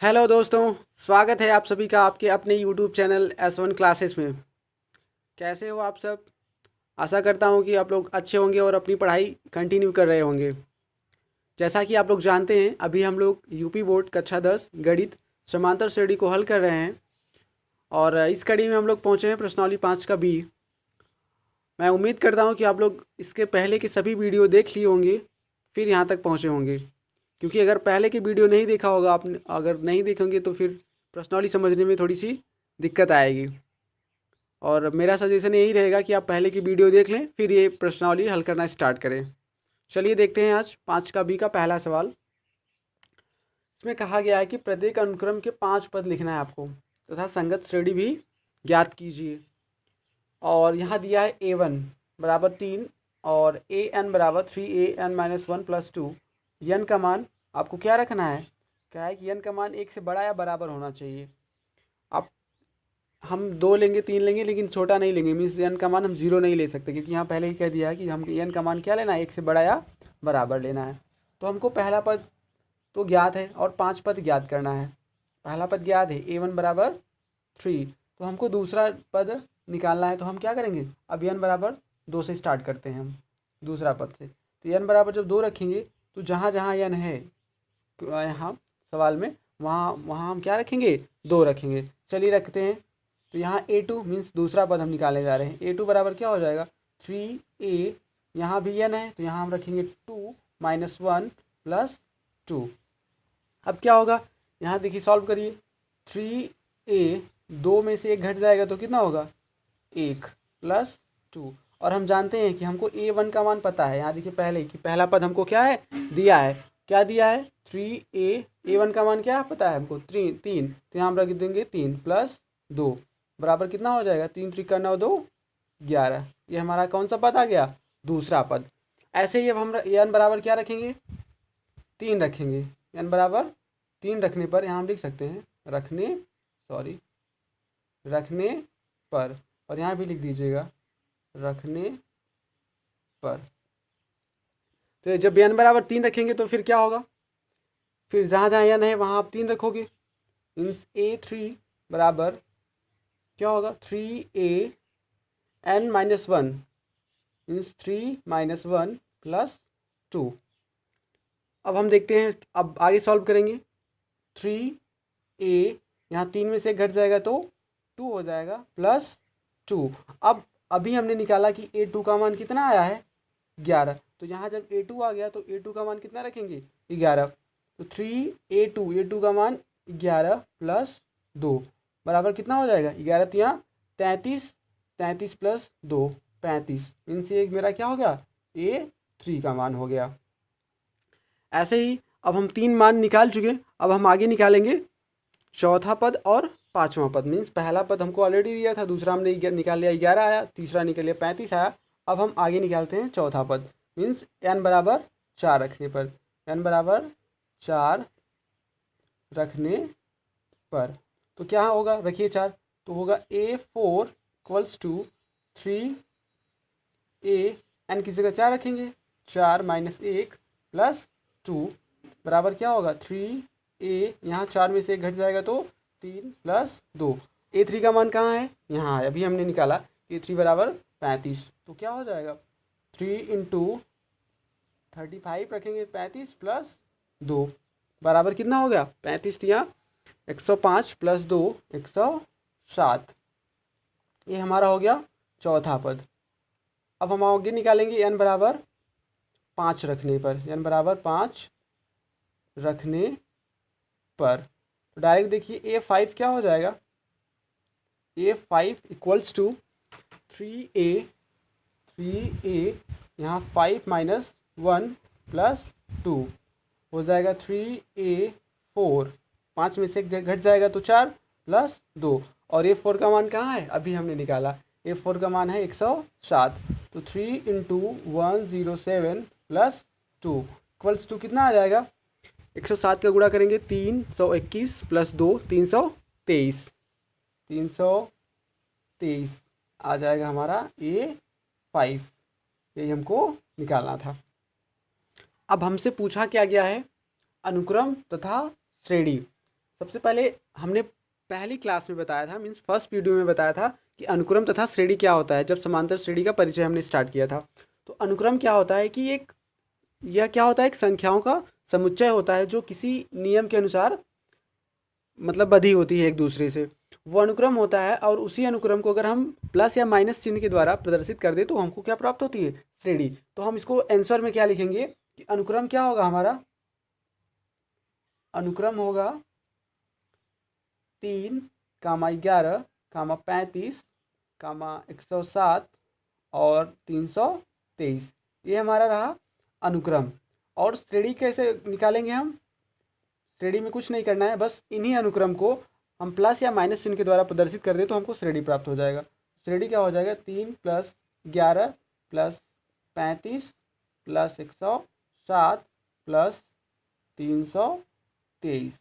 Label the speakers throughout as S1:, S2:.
S1: Hello दोस्तों, स्वागत है आप सभी का आपके अपने यूट्यूब चैनल S1 क्लासेस में। कैसे हो आप सब? आशा करता हूँ कि आप लोग अच्छे होंगे और अपनी पढ़ाई कंटिन्यू कर रहे होंगे। जैसा कि आप लोग जानते हैं, अभी हम लोग यूपी बोर्ड कक्षा 10 गणित समांतर श्रेणी को हल कर रहे हैं और इस कड़ी में हम लोग पहुँचे हैं प्रश्नावली 5 का बी। मैं उम्मीद करता हूँ कि आप लोग इसके पहले के सभी वीडियो देख लिए होंगे, फिर यहाँ तक पहुँचे होंगे। क्योंकि अगर पहले की वीडियो नहीं देखा होगा आपने, अगर नहीं देखेंगे तो फिर प्रश्नावली समझने में थोड़ी सी दिक्कत आएगी। और मेरा सजेशन यही रहेगा कि आप पहले की वीडियो देख लें, फिर ये प्रश्नावली हल करना स्टार्ट करें। चलिए देखते हैं आज 5 का बी का पहला सवाल। इसमें कहा गया है कि प्रत्येक अनुक्रम के 5 पद लिखना है आपको तथा संगत श्रेणी भी ज्ञात कीजिए। और यहाँ दिया है A1 बराबर 3 और AN बराबर 3AN-1 + 2। n का मान आपको क्या रखना है? क्या है कि n का मान 1 से बड़ा या बराबर होना चाहिए। आप हम 2 लेंगे, 3 लेंगे, लेकिन छोटा नहीं लेंगे। मीन्स n का मान हम 0 नहीं ले सकते, क्योंकि यहाँ पहले ही कह दिया है कि हम n का मान क्या लेना है, 1 से बड़ा या बराबर लेना है। तो हमको पहला पद तो ज्ञात है और 5 पद ज्ञात करना है। पहला पद ज्ञात है A1 बराबर 3, तो हमको दूसरा पद निकालना है। तो हम क्या करेंगे, अब n बराबर 2 से स्टार्ट करते हैं हम दूसरा पद से। तो n बराबर जब 2 रखेंगे तो जहाँ जहाँ n है यहाँ सवाल में, वहाँ वहाँ हम क्या रखेंगे, 2 रखेंगे। चलिए रखते हैं। तो यहाँ A2 मीन्स दूसरा पद हम निकालने जा रहे हैं। A2 बराबर क्या हो जाएगा, 3A, यहाँ भी n है तो यहाँ हम रखेंगे 2 - 1 + 2। अब क्या होगा, यहाँ देखिए सॉल्व करिए। 3A 2 में से 1 घट जाएगा तो कितना होगा, 1 + 2। और हम जानते हैं कि हमको A1 का मान पता है। यहाँ देखिए पहले कि पहला पद हमको क्या है, दिया है। क्या दिया है, 3A। A1 का मान क्या पता है हमको, 3। तो यहाँ हम रख देंगे 3 + 2 बराबर कितना हो जाएगा, 3 × 3 = 9, 2 = 11। ये हमारा कौन सा पद आ गया, दूसरा पद। ऐसे ही अब हम n बराबर क्या रखेंगे, 3 रखेंगे। n बराबर 3 रखने पर यहाँ हम लिख सकते हैं रखने पर, और यहाँ भी लिख दीजिएगा रखने पर। तो जब n बराबर 3 रखेंगे तो फिर क्या होगा, फिर जहाँ जहाँ n है वहाँ आप 3 रखोगे। मीन्स A3 बराबर क्या होगा, 3AN-1 मीन्स 3 - 1 + 2। अब हम देखते हैं, अब आगे सॉल्व करेंगे। 3A यहाँ 3 में से घट जाएगा तो 2 हो जाएगा +2। अब अभी हमने निकाला कि A2 का मान कितना आया है, 11। तो यहाँ जब A2 आ गया तो A2 का मान कितना रखेंगे, 11। तो 3A2 का मान 11 + 2 बराबर कितना हो जाएगा, 11। तो यहाँ 33 + 2 35। इनसे एक मेरा क्या हो गया, A3 का मान हो गया। ऐसे ही अब हम 3 मान निकाल चुके। अब हम आगे निकालेंगे चौथा पद और पाँचवा पद। मीन्स पहला पद हमको ऑलरेडी दिया था, दूसरा हमने निकाल लिया 11 आया, तीसरा निकाल लिया 35 आया। अब हम आगे निकालते हैं चौथा पद। मीन्स n बराबर 4 रखने पर, n बराबर 4 रखने पर तो क्या होगा, रखिए 4, तो होगा A4 = 3A। n की जगह 4 रखेंगे, 4 - 1 + 2 बराबर क्या होगा, 3A। यहाँ 4 में से 1 घट जाएगा तो 3 + 2। A3 का मान कहाँ है, यहाँ है, अभी हमने निकाला। A3 बराबर 35। तो क्या हो जाएगा, 3 × 35 रखेंगे, 35 + 2 बराबर कितना हो गया, 35 या 105 + 2 107। ये हमारा हो गया चौथा पद। अब हम आगे निकालेंगे n बराबर 5 रखने पर, n बराबर 5 रखने पर। तो डायरेक्ट देखिए A5 क्या हो जाएगा, A5 = 3A यहाँ 5 - 1 + 2 हो जाएगा 3A4। 5 में से 1 घट जाएगा तो 4 + 2। और A4 का मान कहाँ है, अभी हमने निकाला। A4 का मान है 107। तो 3 × 107 + 2 = 2 कितना आ जाएगा, 107 का गुणा करेंगे 321 + 2 323। 323 आ जाएगा हमारा A5। यही हमको निकालना था। अब हमसे पूछा क्या गया है, अनुक्रम तथा श्रेणी। सबसे पहले हमने पहली क्लास में बताया था, मीन्स फर्स्ट वीडियो में बताया था कि अनुक्रम तथा श्रेणी क्या होता है। जब समांतर श्रेणी का परिचय हमने स्टार्ट किया था, तो अनुक्रम क्या होता है कि यह क्या होता है, एक संख्याओं का समुच्चय होता है जो किसी नियम के अनुसार मतलब बधी होती है एक दूसरे से, वो अनुक्रम होता है। और उसी अनुक्रम को अगर हम प्लस या माइनस चिन्ह के द्वारा प्रदर्शित कर दें तो हमको क्या प्राप्त होती है, श्रेणी। तो हम इसको आंसर में क्या लिखेंगे कि अनुक्रम क्या होगा हमारा, अनुक्रम होगा 3, 11, 35, 107 और 323, ये हमारा रहा अनुक्रम। और श्रेणी कैसे निकालेंगे हम, श्रेणी में कुछ नहीं करना है, बस इन्हीं अनुक्रम को हम प्लस या माइनस चिन्ह के द्वारा प्रदर्शित कर दें तो हमको श्रेणी प्राप्त हो जाएगा। श्रेणी क्या हो जाएगा, 3 + 11 + 35 + 107 + 323,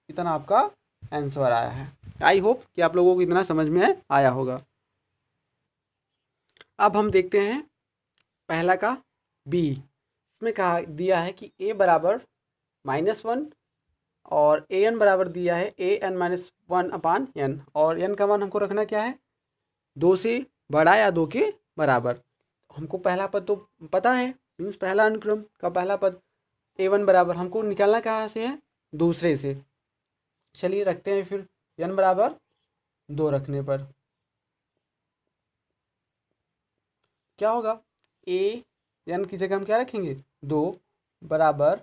S1: इतना आपका आंसर आया है। आई होप कि आप लोगों को इतना समझ में आया होगा। अब हम देखते हैं पहला का बी। इसमें कहा दिया है कि a बराबर -1 और an बराबर दिया है an-1/n, और n का मान हमको रखना क्या है, 2 से बड़ा या 2 के बराबर। हमको पहला पद तो पता है, मीन्स पहला अनुक्रम का पहला पद a1 बराबर हमको निकालना कहाँ से है, दूसरे से। चलिए रखते हैं फिर n बराबर 2 रखने पर क्या होगा, n की जगह हम क्या रखेंगे, 2 बराबर,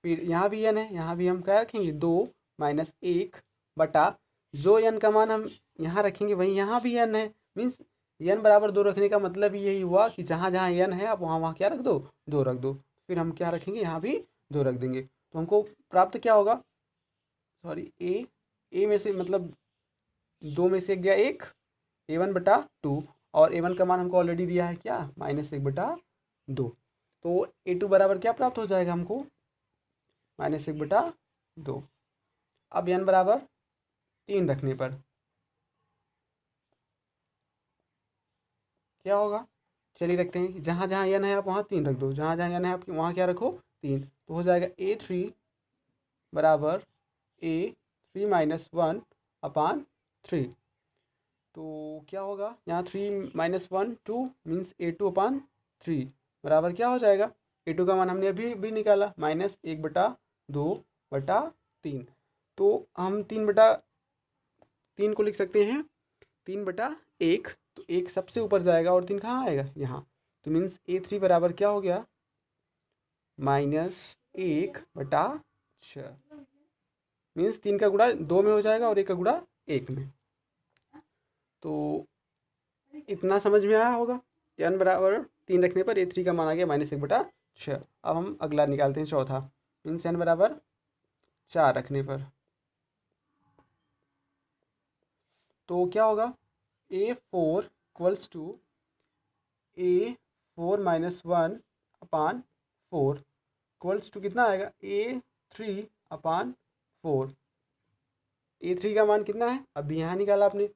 S1: फिर यहाँ भी n है, यहाँ भी हम क्या रखेंगे, 2 - 1 बटा, जो n का मान हम यहाँ रखेंगे वहीं यहाँ भी n है। मीन्स n बराबर 2 रखने का मतलब यही हुआ कि जहाँ जहाँ n है आप वहाँ वहाँ क्या रख दो, 2 रख दो। फिर हम क्या रखेंगे, यहाँ भी 2 रख देंगे, तो हमको प्राप्त क्या होगा, सॉरी a में से मतलब 2 में से गया 1, a1/2, और a1 का मान हमको ऑलरेडी दिया है क्या, -1/2। तो a2 बराबर क्या प्राप्त हो जाएगा हमको, -1/2। अब n बराबर 3 रखने पर क्या होगा, चलिए रखते हैं कि जहाँ जहाँ n है आप वहाँ 3 रख दो, जहाँ जहाँ n है आप वहाँ क्या रखो, 3। तो हो जाएगा a3 बराबर a3 - 1/3। तो क्या होगा, यहाँ 3 - 1 2 मीन्स a2/3 बराबर क्या हो जाएगा, a2 का मान हमने अभी भी निकाला, -1/2/3। तो हम 3/3 को लिख सकते हैं 3/1, तो 1 सबसे ऊपर जाएगा और 3 कहाँ आएगा, यहाँ। तो मीन्स a3 बराबर क्या हो गया, -1/6। मीन्स 3 का गुणा 2 में हो जाएगा और 1 का गुणा 1 में। तो इतना समझ में आया होगा, n बराबर 3 रखने पर a3 का मान आ गया -1/6। अब हम अगला निकालते हैं चौथा, मीन्स n बराबर 4 रखने पर तो क्या होगा, a4 = a4 - 1/4 = कितना आएगा, a3/4। a3 का मान कितना है, अभी यहाँ निकाला आपने,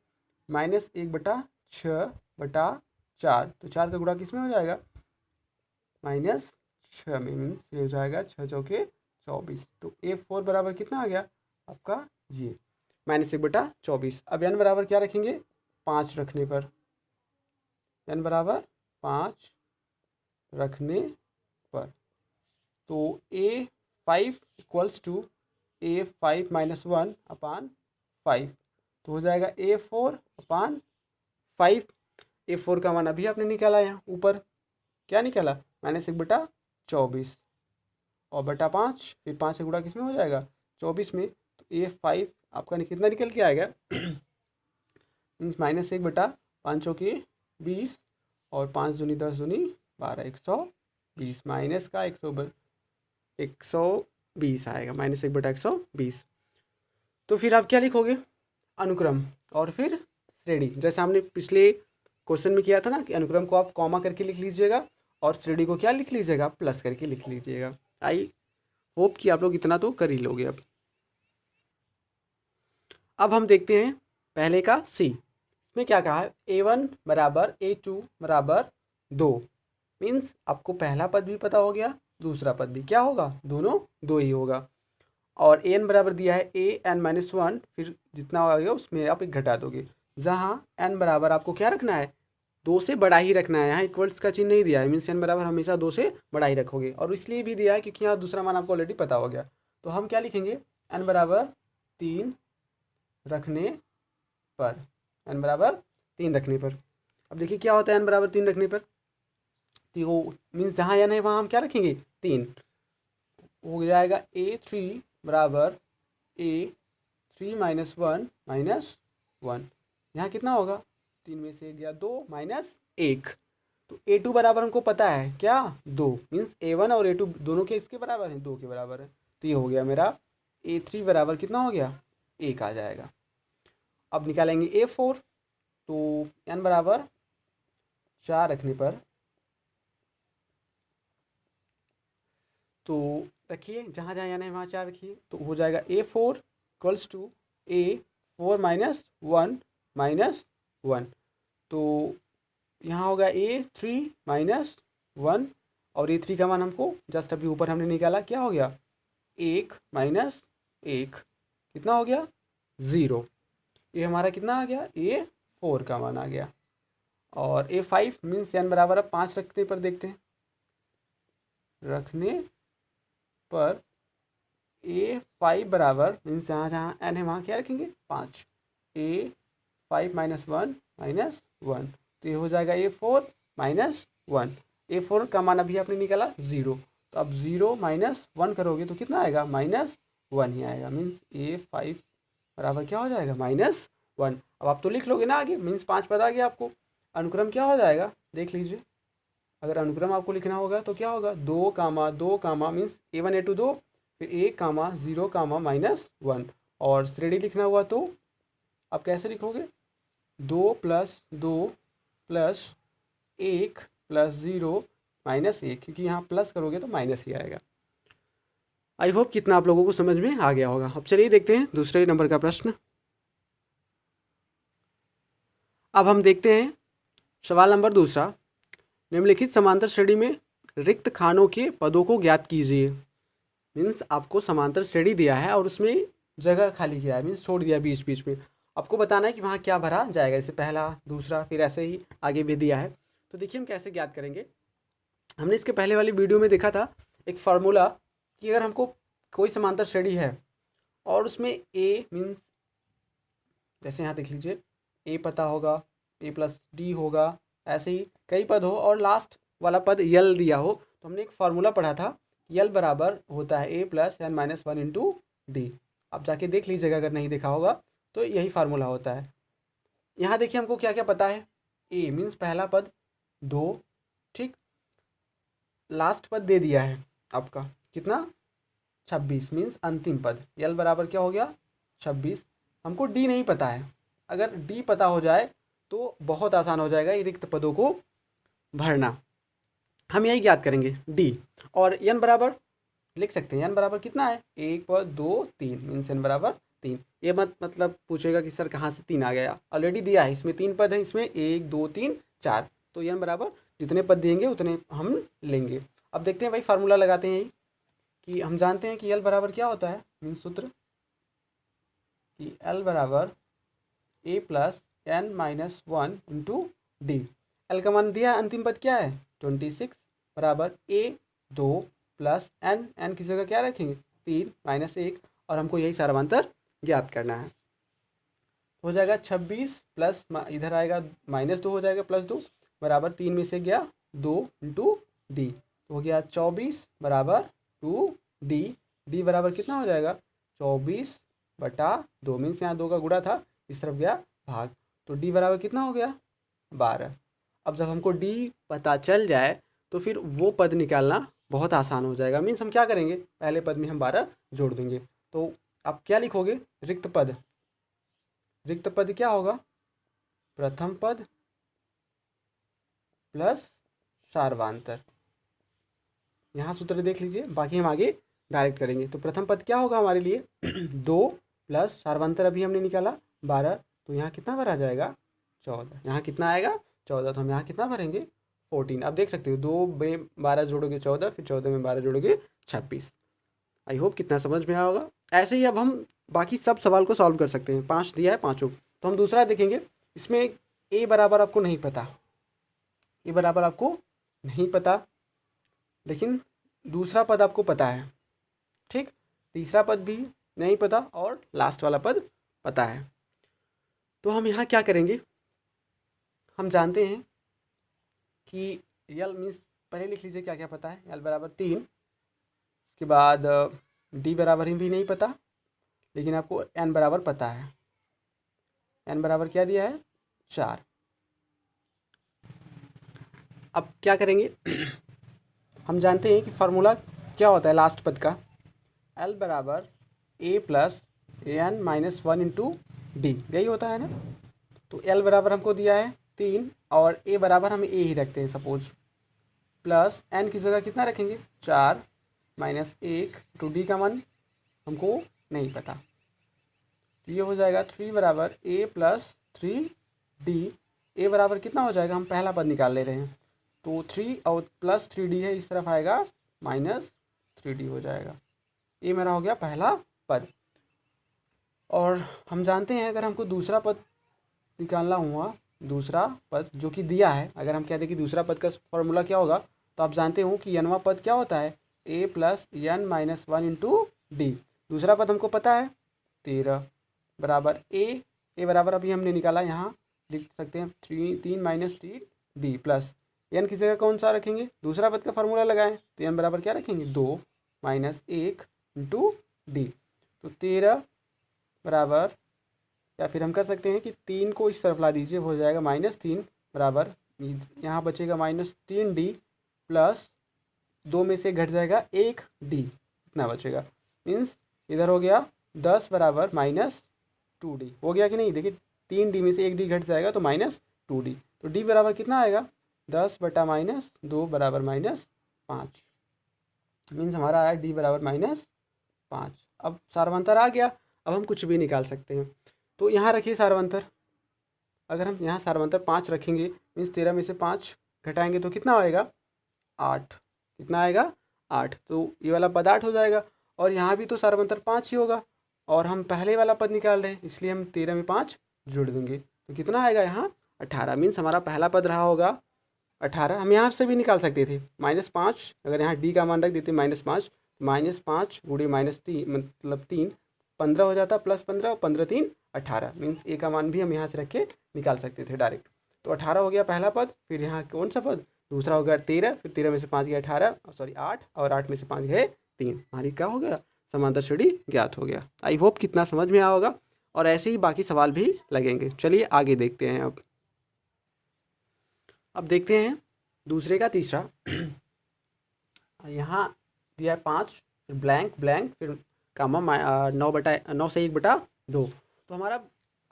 S1: -1/6/4। तो 4 का गुणा किस में हो जाएगा, -6 में, मीन्स ये हो जाएगा 6 चौके 24। तो a4 बराबर कितना आ गया आपका, ये -1/24। अब n बराबर क्या रखेंगे, 5 रखने पर, n बराबर 5 रखने पर तो a5 = a5 - 1/5। तो हो जाएगा a4/5। a4 का मान अभी आपने निकाला, यहाँ ऊपर क्या निकाला, -1/24 और बटा 5, फिर 5 से गुणा किस में हो जाएगा, 24 में। तो a5 आपका कितना निकल के आएगा, मीन्स -1/5 चौके 20 और 5 दूनी 10 दूनी 12, 120 माइनस का 120 आएगा, -1/120। तो फिर आप क्या लिखोगे, अनुक्रम और फिर श्रेणी। जैसे हमने पिछले क्वेश्चन में किया था ना कि अनुक्रम को आप कॉमा करके लिख लीजिएगा और श्रेणी को क्या लिख लीजिएगा, प्लस करके लिख लीजिएगा। आई होप कि आप लोग इतना तो कर ही लोगे। अब हम देखते हैं पहले का सी। इसमें क्या कहा है, a1 बराबर a2 बराबर 2। मीन्स आपको पहला पद भी पता हो गया, दूसरा पद भी क्या होगा, दोनों 2 ही होगा। और ए एन बराबर दिया है ए एन माइनस वन, फिर जितना आएगा उसमें आप एक घटा दोगे। जहाँ एन बराबर आपको क्या रखना है, 2 से बड़ा ही रखना है। यहाँ इक्वल्स का चिन्ह नहीं दिया है, मीन्स एन बराबर हमेशा 2 से बड़ा ही रखोगे। और इसलिए भी दिया है क्योंकि यहाँ दूसरा मान आपको ऑलरेडी पता हो गया। तो हम क्या लिखेंगे, एन बराबर 3 रखने पर, एन बराबर 3 रखने पर। अब देखिए क्या होता है एन बराबर 3 रखने पर, तो मीन्स जहाँ एन है वहाँ हम क्या रखेंगे 3, हो जाएगा A3 बराबर A3 माइनस वन। यहाँ कितना होगा, 3 में से गया 2 माइनस 1। तो A2 बराबर हमको पता है क्या 2, मीन्स A1 और A2 दोनों के इसके बराबर हैं, 2 के बराबर है। तो ये हो गया मेरा A3 बराबर कितना हो गया 1 आ जाएगा। अब निकालेंगे A4, तो n बराबर 4 रखने पर, तो रखिए जहाँ जहाँ यानी वहाँ 4 रखिए, तो हो जाएगा A4 equals to A4 minus one. तो यहाँ होगा A3 माइनस वन, और A3 का मान हमको जस्ट अभी ऊपर हमने निकाला, क्या हो गया 1 माइनस 1, कितना हो गया 0। ये हमारा कितना आ गया A4 का मान आ गया। और A5 मीन्स n बराबर अब 5 रखने पर देखते हैं, रखने पर A5 बराबर मीन्स जहाँ जहाँ n है वहाँ क्या रखेंगे 5, A5 माइनस वन, तो ये हो जाएगा A4 माइनस वन। A4 का मान अभी आपने निकाला 0, तो अब 0 माइनस 1 करोगे तो कितना आएगा -1 ही आएगा, मीन्स A5 बराबर क्या हो जाएगा -1। अब आप तो लिख लोगे ना आगे, मीन्स 5 पता गया आपको। अनुक्रम क्या हो जाएगा देख लीजिए, अगर अनुक्रम आपको लिखना होगा तो क्या होगा 2 कामा मीन्स A1 A2 2, फिर 1 कामा 0 कामा -1। और श्रेणी लिखना हुआ तो आप कैसे लिखोगे 2 प्लस 2 प्लस 1 प्लस 0 माइनस 1, क्योंकि यहाँ प्लस करोगे तो माइनस ही आएगा। आई होप कितना आप लोगों को समझ में आ गया होगा। अब चलिए देखते हैं दूसरे नंबर का प्रश्न। अब हम देखते हैं सवाल नंबर दूसरा, निम्नलिखित समांतर श्रेणी में रिक्त खानों के पदों को ज्ञात कीजिए। मीन्स आपको समांतर श्रेणी दिया है और उसमें जगह खाली किया है, मीन्स छोड़ दिया बीच बीच में, आपको बताना है कि वहाँ क्या भरा जाएगा। जैसे पहला दूसरा फिर ऐसे ही आगे भी दिया है। तो देखिए हम कैसे ज्ञात करेंगे। हमने इसके पहले वाली वीडियो में देखा था एक फार्मूला कि अगर हमको कोई समांतर श्रेणी है और उसमें A मीन्स जैसे यहाँ देख लीजिए A पता होगा, A प्लस D होगा, ऐसे ही कई पद हो और लास्ट वाला पद यल दिया हो, तो हमने एक फार्मूला पढ़ा था यल बराबर होता है A plus n minus one into D. आप जाके देख लीजिएगा अगर नहीं देखा होगा तो यही फार्मूला होता है। यहाँ देखिए हमको क्या क्या पता है, A मीन्स पहला पद 2, ठीक, लास्ट पद दे दिया है आपका कितना 26 मीन्स अंतिम पद, यल बराबर क्या हो गया 26। हमको D नहीं पता है, अगर D पता हो जाए तो बहुत आसान हो जाएगा ये रिक्त पदों को भरना। हम यही ज्ञात करेंगे D। और n बराबर लिख सकते हैं, n बराबर कितना है 1 2 3 मीन्स n बराबर 3। ये मतलब पूछेगा कि सर कहाँ से 3 आ गया, ऑलरेडी दिया है, इसमें 3 पद हैं, इसमें 1 2 3 4, तो n बराबर जितने पद देंगे उतने हम लेंगे। अब देखते हैं भाई फार्मूला लगाते हैं कि हम जानते हैं कि l बराबर क्या होता है, मीन्स सूत्र कि l बराबर A plus n minus one into D. L का मान दिया है, अंतिम पद क्या है 26 बराबर A2 प्लस n की जगह क्या रखेंगे 3 माइनस 1, और हमको यही सारांतर ज्ञात करना है। हो जाएगा 26 प्लस इधर आएगा -2 हो जाएगा प्लस 2 बराबर 3 में से गया 2 इंटू डी, तो हो गया 24 बराबर 2D। डी बराबर कितना हो जाएगा 24/2 मीन्स यहाँ 2 का गुणा था, इस तरफ गया भाग, तो D बराबर कितना हो गया 12। अब जब हमको D पता चल जाए तो फिर वो पद निकालना बहुत आसान हो जाएगा। मीन्स हम क्या करेंगे पहले पद में हम 12 जोड़ देंगे। तो आप क्या लिखोगे रिक्त पद, रिक्त पद क्या होगा प्रथम पद प्लस सार्वांतर। यहाँ सूत्र देख लीजिए, बाकी हम आगे डायरेक्ट करेंगे। तो प्रथम पद क्या होगा हमारे लिए 2 प्लस सार्वांतर अभी हमने निकाला 12, तो यहाँ कितना भरा जाएगा 14, यहाँ कितना आएगा 14, तो हम यहाँ कितना भरेंगे 14। अब देख सकते हो 2 में 12 जोड़ोगे 14, फिर 14 में 12 जोड़ोगे 26। आई होप कितना समझ में आया होगा। ऐसे ही अब हम बाकी सब सवाल को सॉल्व कर सकते हैं। 5 दिया है, पाँचों। तो हम दूसरा देखेंगे। इसमें ए बराबर आपको नहीं पता, ए बराबर आपको नहीं पता, लेकिन दूसरा पद आपको पता है, ठीक। तीसरा पद भी नहीं पता और लास्ट वाला पद पता है। तो हम यहाँ क्या करेंगे, हम जानते हैं कि यल मीन्स, पहले लिख लीजिए क्या क्या पता है। यल बराबर 3, उसके बाद डी बराबर ही भी नहीं पता, लेकिन आपको एन बराबर पता है। एन बराबर क्या दिया है, 4। अब क्या करेंगे हम जानते हैं कि फार्मूला क्या होता है लास्ट पद का, एल बराबर a plus n minus 1 into d, यही होता है ना। तो एल बराबर हमको दिया है 3 और ए बराबर हम ए ही रखते हैं सपोज, प्लस एन की जगह कितना रखेंगे, 4 माइनस 1 टू डी का मान हमको नहीं पता। तो ये हो जाएगा 3 बराबर ए प्लस 3 डी। ए बराबर कितना हो जाएगा, हम पहला पद निकाल ले रहे हैं, तो 3 और प्लस 3 डी है, इस तरफ आएगा माइनस 3 डी हो जाएगा। ये मेरा हो गया पहला पद। और हम जानते हैं अगर हमको दूसरा पद निकालना हुआ, दूसरा पद जो कि दिया है, अगर हम कहते हैं कि दूसरा पद का फॉर्मूला क्या होगा, तो आप जानते हो कि यनवा पद क्या होता है, a plus n minus 1 into d. दूसरा पद हमको पता है 13 बराबर ए बराबर अभी हमने निकाला, यहाँ लिख सकते हैं 3 माइनस 3 डी प्लस एन की जगह कौन सा रखेंगे, दूसरा पद का फार्मूला लगाएं, तो एन बराबर क्या रखेंगे, 2 माइनस 1 इंटू डी। तो 13 बराबर, या फिर हम कर सकते हैं कि 3 को इस तरफ ला दीजिए, हो जाएगा -3 बराबर, यहाँ बचेगा -3 डी प्लस 2 में से घट जाएगा 1 डी, इतना बचेगा। मीन्स इधर हो गया 10 बराबर -2 डी, हो गया कि नहीं। देखिए 3 डी में से 1 डी घट जाएगा तो -2 डी। तो डी बराबर कितना आएगा, 10 बटा -2 बराबर -5। मीन्स हमारा आया डी बराबर -5। अब सार्वंतर आ गया, अब हम कुछ भी निकाल सकते हैं। तो यहाँ रखिए सार्वंतर, अगर हम यहाँ सार्वंतर 5 रखेंगे, मीन्स 13 में से 5 घटाएंगे तो कितना आएगा, 8। कितना आएगा, 8। तो ये वाला पद 8 हो जाएगा, और यहाँ भी तो सार्वंतर 5 ही होगा, और हम पहले वाला पद निकाल रहे हैं, इसलिए हम 13 में 5 जोड़ देंगे, तो कितना आएगा यहाँ 18। मीन्स हमारा पहला पद रहा होगा 18। हम यहाँ से भी निकाल सकते थे -5, अगर यहाँ डी का मान रख देते -5, -5 गुणे -3 मतलब 3, 15 हो जाता, प्लस 15 और 15 3 18। मीन्स ए का मान भी हम यहाँ से रख के निकाल सकते थे डायरेक्ट। तो 18 हो गया पहला पद, फिर यहाँ कौन सा पद, दूसरा हो गया 13, फिर 13 में से 5 गया 18, सॉरी 8, और 8 में से 5 गए 3। हमारी क्या हो गया, समांतर श्रेणी ज्ञात हो गया। आई होप कितना समझ में आया होगा, और ऐसे ही बाकी सवाल भी लगेंगे। चलिए आगे देखते हैं। अब देखते हैं दूसरे का तीसरा। यहाँ दिया है 5, फिर ब्लैंक ब्लैंक, फिर कामा 9 से 1/2। तो हमारा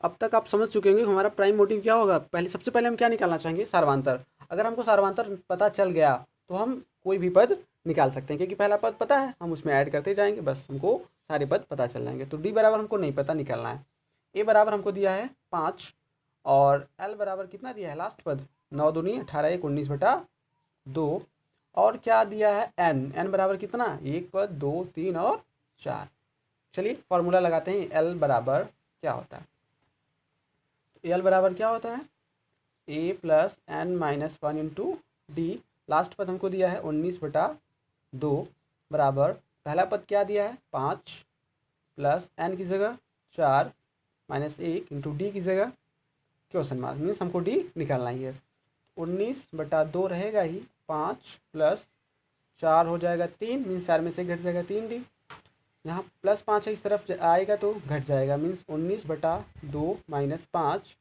S1: अब तक आप समझ चुके होंगे हमारा प्राइम मोटिव क्या होगा। पहले सबसे पहले हम क्या निकालना चाहेंगे, सार्वंतर। अगर हमको सार्वंतर पता चल गया तो हम कोई भी पद निकाल सकते हैं, क्योंकि पहला पद पता है, हम उसमें ऐड करते जाएंगे, बस हमको सारे पद पता चल जाएंगे। तो डी बराबर हमको नहीं पता, निकालना है। ए बराबर हमको दिया है 5, और एल बराबर कितना दिया है, लास्ट पद 9 दूनी 18, 1 19/2, और क्या दिया है एन बराबर कितना, 1 पद 2 3 और 4। चलिए फॉर्मूला लगाते हैं। एल बराबर क्या होता है, एल बराबर क्या होता है, a plus n minus 1 into d. Last पद हमको दिया है 19/2 बराबर, पहला पद क्या दिया है 5, प्लस एन की जगह 4 माइनस 1 इंटू डी की जगह क्वेश्चन मार्क, मीन्स हमको डी निकालना ही है। 19/2 रहेगा ही, 5 प्लस 4 हो जाएगा 3, मीन्स 4 में से घट जाएगा 3 डी। यहाँ +5 है, इस तरफ आएगा तो घट जाएगा, मीन्स 19/2 माइनस 5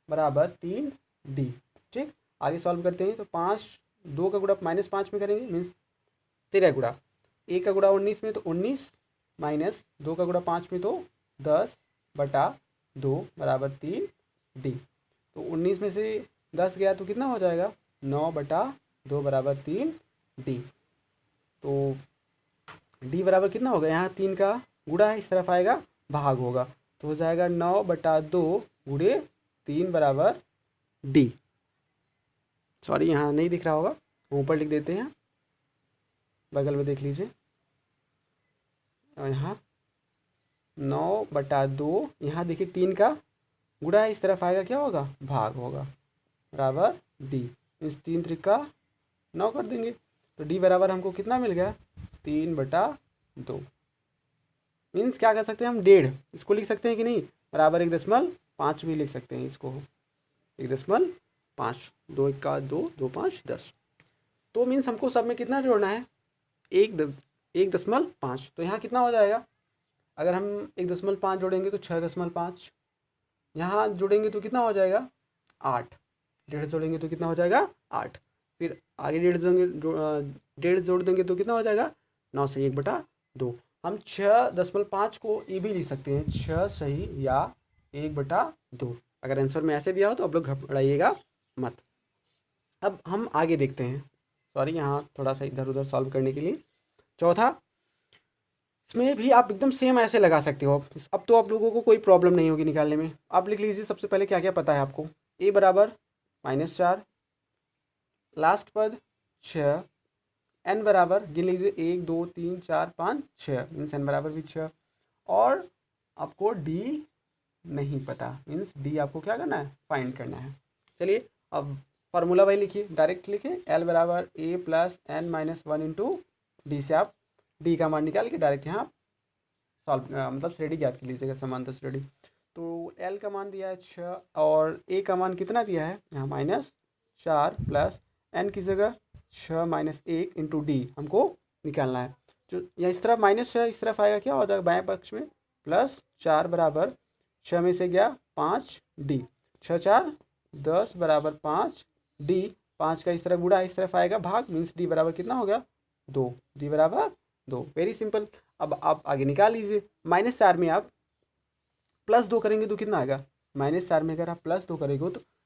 S1: बराबर 3 डी। ठीक, आगे सॉल्व करते हैं। तो 5 2 का गुणा -5 में करेंगे, मीन्स 13 गुणा, 1 का गुणा 19 में तो 19, माइनस 2 का गुणा 5 में तो 10/2 बराबर 3 डी। तो 19 में से 10 गया तो कितना हो जाएगा, 9/2 बराबर 3 डी। तो डी बराबर कितना होगा, यहाँ 3 का गुणा है, इस तरफ आएगा भाग होगा, तो हो जाएगा 9/2 गुणे 3 बराबर डी। सॉरी यहाँ नहीं दिख रहा होगा, ऊपर लिख देते हैं, बगल में देख लीजिए। और यहाँ 9/2, यहाँ देखिए 3 का गुणा है, इस तरफ आएगा क्या होगा, भाग होगा, बराबर डी। इस 3 त्रिका 9 कर देंगे तो डी बराबर हमको कितना मिल गया, 3/2। मीन्स क्या कर सकते हैं हम, 1.5 इसको लिख सकते हैं कि नहीं, बराबर 1.5 भी लिख सकते हैं इसको, 1.5, 2 1 2 2 5 10। तो मीन्स हमको सब में कितना जोड़ना है, 1.5। तो यहाँ कितना हो जाएगा, अगर हम 1.5 जोड़ेंगे तो 6.5, यहाँ जोड़ेंगे तो कितना हो जाएगा 8, 1.5 जोड़ेंगे तो कितना हो जाएगा 8, फिर आगे 1.5 जोड़ देंगे तो कितना हो जाएगा 9 से 1/2। हम 6.5 को ये भी लिख सकते हैं 6 सही या 1/2। अगर आंसर में ऐसे दिया हो तो आप लोग घबराइएगा मत। अब हम आगे देखते हैं, सॉरी यहाँ थोड़ा सा इधर उधर सॉल्व करने के लिए। चौथा, इसमें भी आप एकदम सेम ऐसे लगा सकते हो। अब तो आप लोगों को कोई प्रॉब्लम नहीं होगी निकालने में। आप लिख लीजिए सबसे पहले क्या क्या पता है आपको, a बराबर -4, लास्ट पद 6, n बराबर गिन लीजिए 1 2 3 4 5 6, मीन्स n बराबर भी 6, और आपको d नहीं पता, मीन्स d आपको क्या करना है, फाइंड करना है। चलिए अब फार्मूला भाई लिखिए, डायरेक्ट लिखिए, l बराबर a + n - 1 × d से आप d का मान निकाल के डायरेक्ट यहाँ सॉल्व मतलब श्रेणी ज्ञात कर लीजिएगा, समांतर श्रेणी। तो l का मान दिया है 6 और a का मान कितना दिया है यहाँ -4 प्लस n की जगह 6 - 1 × d हमको निकालना है। जो या इस तरफ -6 इस तरफ आएगा क्या हो जाएगा बाएं पक्ष में, +4 बराबर 6 में से गया 5 d, 6 4 10 बराबर 5 d, 5 का इस तरफ गुणा इस तरफ आएगा भाग, मीन्स d बराबर कितना हो गया 2, d बराबर 2। Very simple. अब आप आगे निकाल लीजिए, -4 में आप +2 करेंगे तो कितना आएगा, -4 में अगर आप +2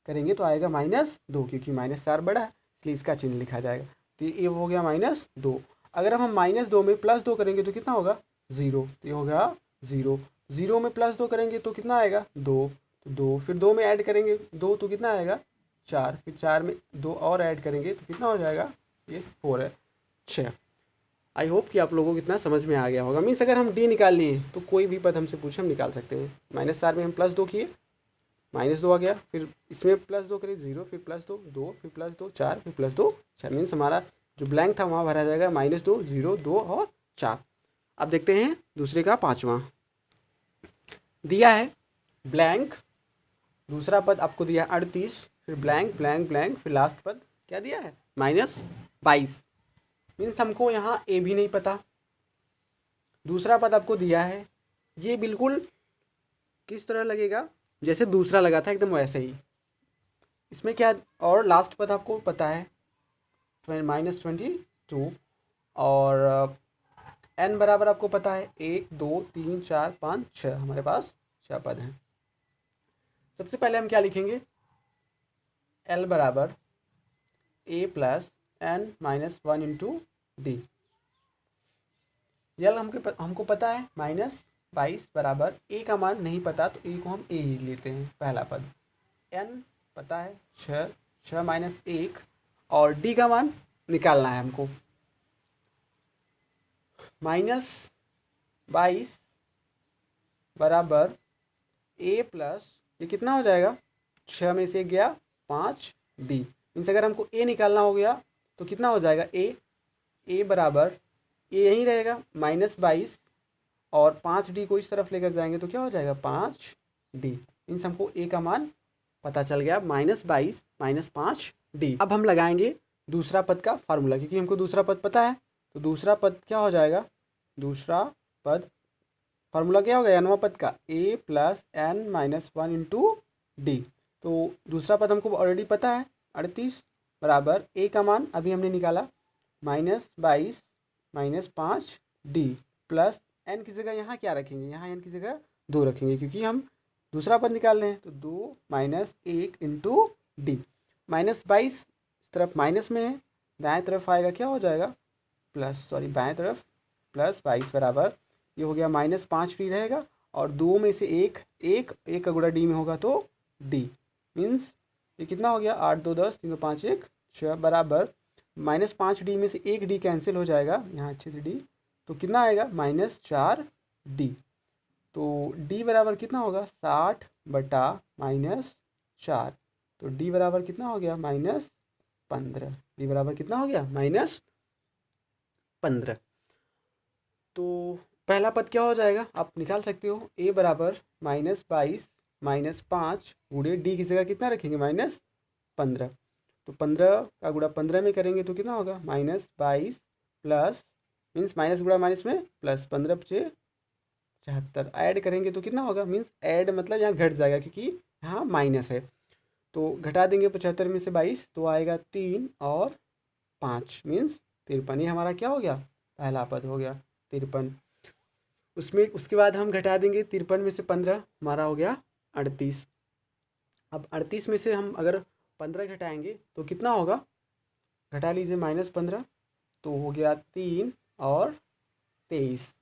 S1: करेंगे तो आएगा -2, क्योंकि -4 बड़ा है इसलिए इसका चिन्ह लिखा जाएगा। तो ये हो गया -2। अगर हम -2 में +2 करेंगे तो कितना होगा 0, तो ये हो गया 0। 0 में +2 करेंगे तो कितना आएगा 2, तो 2, फिर 2 में ऐड करेंगे 2 तो कितना आएगा 4, फिर 4 में 2 और ऐड करेंगे तो कितना हो जाएगा, ये 4 है 6। आई होप कि आप लोगों को इतना समझ में आ गया होगा। मीन्स अगर हम डी निकाल लिए तो कोई भी पद हमसे पूछे हम निकाल सकते हैं। -4 में हम +2 किए, -2 आ गया, फिर इसमें +2 करें 0, फिर +2 2, फिर +2 4, फिर +2 6। मीन्स हमारा जो ब्लैंक था वहाँ भरा जाएगा -2 0 2 और 4। अब देखते हैं दूसरे का पाँचवा, दिया है ब्लैंक, दूसरा पद आपको दिया 38, फिर ब्लैंक ब्लैंक ब्लैंक, फिर लास्ट पद क्या दिया है -22। मीन्स हमको यहाँ ए भी नहीं पता। दूसरा पद आपको दिया है, ये बिल्कुल किस तरह लगेगा जैसे दूसरा लगा था, एकदम वैसे ही। इसमें क्या, और लास्ट पद आपको पता है -22, और n बराबर आपको पता है 1 2 3 4 5 6, हमारे पास 6 पद हैं। सबसे पहले हम क्या लिखेंगे, l बराबर a + n - 1 × d। यल हमको पता है -22 बराबर a का मान नहीं पता तो a को हम a ही लेते हैं पहला पद, n पता है 6 6 - 1, और d का मान निकालना है हमको, -22 बराबर a प्लस ये कितना हो जाएगा 6 में से गया 5 d। मीन्स अगर हमको a निकालना हो गया तो कितना हो जाएगा a बराबर ये यहीं रहेगा -22, और 5d को इस तरफ लेकर जाएंगे तो क्या हो जाएगा 5d। मीन्स हमको a का मान पता चल गया -22 - 5d। अब हम लगाएंगे दूसरा पद का फार्मूला, क्योंकि हमको दूसरा पद पता है। तो दूसरा पद क्या हो जाएगा, दूसरा पद फार्मूला क्या होगा nवां पद का a + n - 1 × d। तो दूसरा पद हमको ऑलरेडी पता है 38 बराबर a का मान अभी हमने निकाला -22 - 5d प्लस n की जगह यहाँ क्या रखेंगे, यहाँ n की जगह 2 रखेंगे, क्योंकि हम दूसरा पद निकाल रहे हैं। तो 2 - 1 × d, -22 तरफ माइनस में है, दाएं तरफ आएगा क्या हो जाएगा बाएं तरफ +22 बराबर ये हो गया -5d रहेगा, और 2 में से 1 का गुणा d में होगा तो d। मीन्स ये कितना हो गया 8 2 10 3 2 5 1 6 बराबर -5d में से 1d कैंसिल हो जाएगा यहाँ अच्छे से d, तो कितना आएगा -4d। तो डी बराबर कितना होगा 60 बटा -4। तो डी बराबर कितना हो गया -15। डी बराबर कितना हो गया -15। तो पहला पद क्या हो जाएगा आप निकाल सकते हो, ए बराबर -22 -5 गुणे डी की जगह कितना रखेंगे -15। तो 15 का गुणा 15 में करेंगे तो कितना होगा -22 प्लस मीन्स माइनस गुणा माइनस में प्लस 15 से 74 ऐड करेंगे तो कितना होगा मीन्स ऐड मतलब यहाँ घट जाएगा क्योंकि यहाँ माइनस है। तो घटा देंगे 75 में से 22 तो आएगा 3 और 5 मीन्स 53। ये हमारा क्या हो गया पहला पद हो गया 53। उसमें उसके बाद हम घटा देंगे 53 में से 15 हमारा हो गया 38। अब 38 में से हम अगर 15 घटाएंगे तो कितना होगा, घटा लीजिए -15 तो हो गया 3 और 23।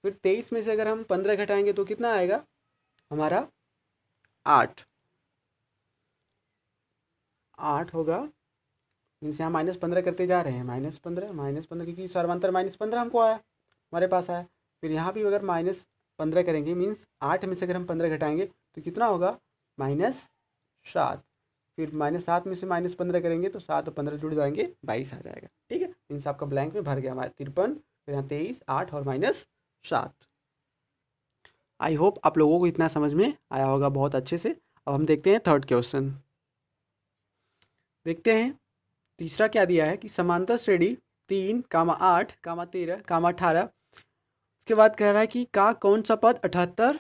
S1: फिर 23 में से अगर हम 15 घटाएंगे तो कितना आएगा हमारा 8 होगा। मीन्स यहाँ -15 करते जा रहे हैं -15 क्योंकि सर्वांतर -15 हमको आया हमारे पास आया। फिर यहाँ भी अगर -15 करेंगे मीन्स 8 में से अगर हम 15 घटाएंगे तो कितना होगा -7। फिर -7 में से -15 करेंगे तो 7 और 15 जुड़ जाएंगे 22 आ जाएगा। ठीक है, मीन्स आपका ब्लैंक में भर गया हमारा 53, फिर यहाँ 23, 8 और -7। आई होप आप लोगों को इतना समझ में आया होगा बहुत अच्छे से। अब हम देखते हैं थर्ड क्वेश्चन। देखते हैं तीसरा क्या दिया है कि समांतर श्रेणी 3, 8, 13, 18। उसके बाद कह रहा है कि का कौन सा पद 78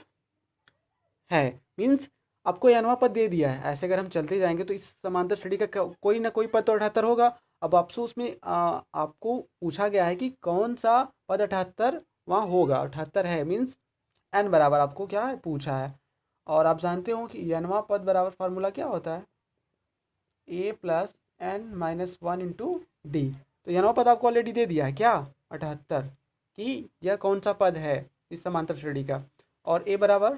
S1: है। मीन्स आपको यह पद दे दिया है, ऐसे अगर हम चलते जाएंगे तो इस समांतर श्रेणी का कोई ना कोई पद तो 78 होगा। अब आपसे उसमें आपको पूछा गया है कि कौन सा पद 78 वहाँ होगा, 78 है मीन्स n बराबर आपको क्या है पूछा है। और आप जानते हो कि nवां पद बराबर फार्मूला क्या होता है a + n-1 × d। तो nवां पद आपको ऑलरेडी दे दिया है क्या 78 कि यह कौन सा पद है इस समांतर श्रेणी का। और a बराबर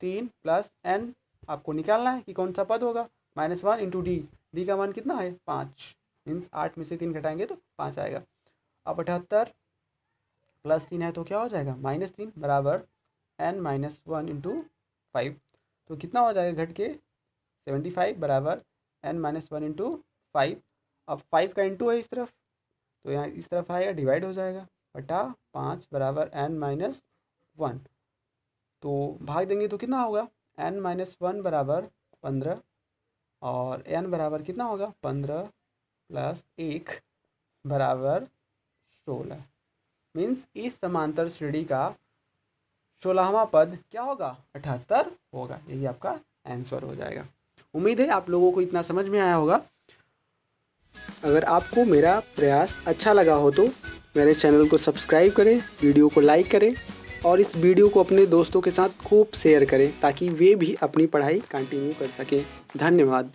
S1: 3 + n आपको निकालना है कि कौन सा पद होगा -1 × d। d का मान कितना है 5 मीन्स 8 में से 3 घटाएंगे तो 5 आएगा। अब 78 + 3 है तो क्या हो जाएगा -3 बराबर n-1 × 5। तो कितना हो जाएगा घट के 75 बराबर n-1 × 5। अब 5 का इंटू है इस तरफ तो यहाँ इस तरफ आएगा डिवाइड हो जाएगा बटा 5 बराबर n-1। तो भाग देंगे तो कितना होगा n-1 बराबर 15 और n बराबर कितना होगा 15 + 1 बराबर 16। मीन्स इस समांतर श्रेणी का 16वां पद क्या होगा 78 होगा। यही आपका आंसर हो जाएगा। उम्मीद है आप लोगों को इतना समझ में आया होगा। अगर आपको मेरा प्रयास अच्छा लगा हो तो मेरे चैनल को सब्सक्राइब करें, वीडियो को लाइक करें और इस वीडियो को अपने दोस्तों के साथ खूब शेयर करें ताकि वे भी अपनी पढ़ाई कंटिन्यू कर सकें। धन्यवाद।